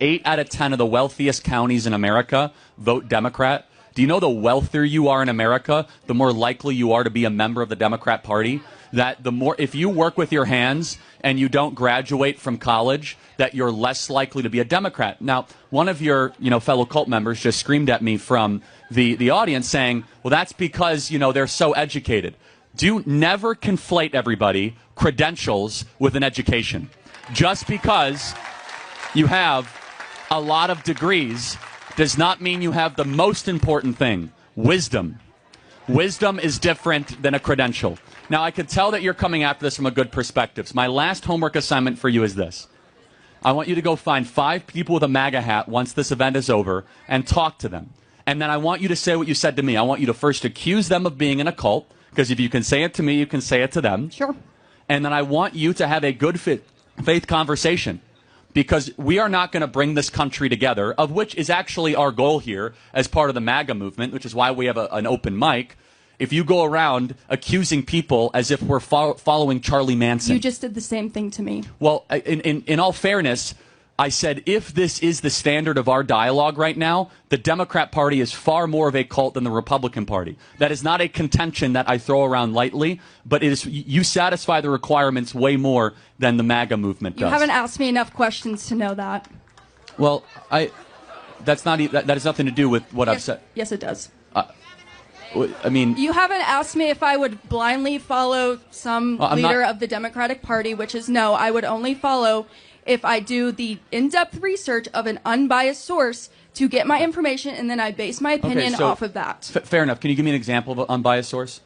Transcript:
8 out of 10 of the wealthiest counties in America vote Democrat. Do you know the wealthier you are in America, the more likely you are to be a member of the Democrat Party? That the more, if you work with your hands and you don't graduate from college, that you're less likely to be a Democrat. Now, one of your, fellow cult members just screamed at me from the audience saying, well, that's because, they're so educated. Never conflate, everybody, credentials with an education. Just because you have a lot of degrees does not mean you have the most important thing, wisdom. Wisdom is different than a credential. Now, I could tell that you're coming after this from a good perspective. So my last homework assignment for you is this. I want you to go find 5 people with a MAGA hat once this event is over and talk to them. And then I want you to say what you said to me. I want you to first accuse them of being in a cult, because if you can say it to me, you can say it to them. Sure. And then I want you to have a good faith conversation, because we are not going to bring this country together, of which is actually our goal here as part of the MAGA movement, which is why we have an open mic. If you go around accusing people as if we're following Charlie Manson. You just did the same thing to me. Well, in all fairness, I said if this is the standard of our dialogue right now, the Democrat Party is far more of a cult than the Republican Party. That is not a contention that I throw around lightly, but it is, you satisfy the requirements way more than the MAGA movement does. You haven't asked me enough questions to know that. Well, that has nothing to do with what I've said. Yes, it does. I mean, you haven't asked me if I would blindly follow some leader of the Democratic Party, which is no. I would only follow if I do the in-depth research of an unbiased source to get my information, and then I base my opinion off of that. Fair enough. Can you give me an example of an unbiased source?